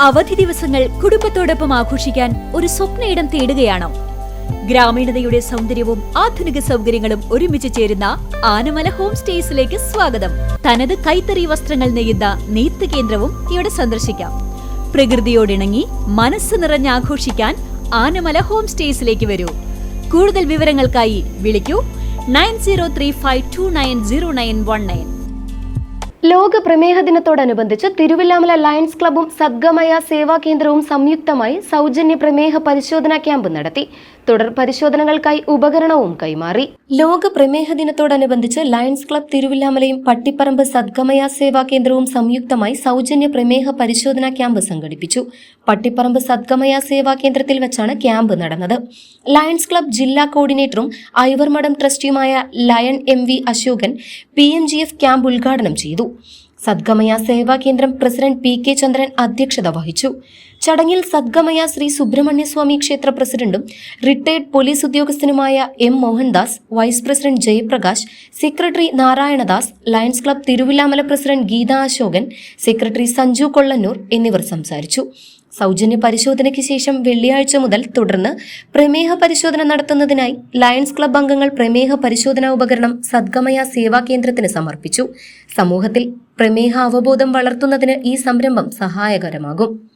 അവധി ദിവസങ്ങൾ കുടുംബത്തോടൊപ്പം ആഘോഷിക്കാൻ ഒരു സ്വപ്നയിടം തേടുകയാണോ? ഗ്രാമീണതയുടെ സൗന്ദര്യവും ആധുനിക സൗകര്യങ്ങളും ഒരുമിച്ച് ചേരുന്ന ആനമല ഹോം സ്റ്റേസിലേക്ക് സ്വാഗതം. തനത് കൈത്തറി വസ്ത്രങ്ങൾ നെയ്യുന്ന നെയ്ത്ത് കേന്ദ്രവും ഇവിടെ സന്ദർശിക്കാം. പ്രകൃതിയോടിണങ്ങി മനസ്സ് നിറഞ്ഞ് ആഘോഷിക്കാൻ ആനമല ഹോം സ്റ്റേസിലേക്ക് വരൂ. കൂടുതൽ വിവരങ്ങൾക്കായി വിളിക്കൂ 9035290919. ലോക പ്രമേഹ ദിനത്തോടനുബന്ധിച്ച് തിരുവില്ലാമല ലയൺസ് ക്ലബ്ബും സദ്ഗമയ സേവാ കേന്ദ്രവും സംയുക്തമായി സൗജന്യ പ്രമേഹ പരിശോധനാ ക്യാമ്പ് നടത്തി. തുടർ പരിശോധനകൾക്കായി ഉപകരണവും കൈമാറി. ലോക പ്രമേഹ ദിനത്തോടനുബന്ധിച്ച് ലയൺസ് ക്ലബ്ബ് തിരുവില്ലാമലയും പട്ടിപ്പറമ്പ് സദ്ഗമയ സേവാ കേന്ദ്രവും സംയുക്തമായി സൗജന്യ പ്രമേഹ പരിശോധനാ ക്യാമ്പ് സംഘടിപ്പിച്ചു. പട്ടിപ്പറമ്പ് സദ്ഗമയ സേവാ കേന്ദ്രത്തിൽ വെച്ചാണ് ക്യാമ്പ് നടന്നത്. ലയൺസ് ക്ലബ്ബ് ജില്ലാ കോർഡിനേറ്ററും ഐവർമഠം ട്രസ്റ്റിയുമായ Lion MV Ashokan PMGF camp ഉദ്ഘാടനം ചെയ്തു. സദ്ഗമയ സേവാ കേന്ദ്രം പ്രസിഡന്റ് PK ചന്ദ്രൻ അധ്യക്ഷത വഹിച്ചു. ചടങ്ങിൽ സദ്ഗമയ ശ്രീ സുബ്രഹ്മണ്യസ്വാമി ക്ഷേത്ര പ്രസിഡന്റും റിട്ടയർഡ് പോലീസ് ഉദ്യോഗസ്ഥനുമായ M Mohandas, vice president Jayaprakash, secretary Narayanadas, Lions club Thiruvilwamala president Geetha Ashokan, secretary Sanju Kollannur എന്നിവർ സംസാരിച്ചു. സൗജന്യ പരിശോധനയ്ക്ക് ശേഷം വെള്ളിയാഴ്ച മുതൽ തുടർന്ന് പ്രമേഹ പരിശോധന നടത്തുന്നതിനായി ലയൺസ് ക്ലബ്ബ് അംഗങ്ങൾ പ്രമേഹ പരിശോധനാ ഉപകരണം സദ്ഗമയ സേവാ കേന്ദ്രത്തിന് സമർപ്പിച്ചു. സമൂഹത്തിൽ പ്രമേഹ അവബോധം വളർത്തുന്നതിന് ഈ സംരംഭം സഹായകരമാകും.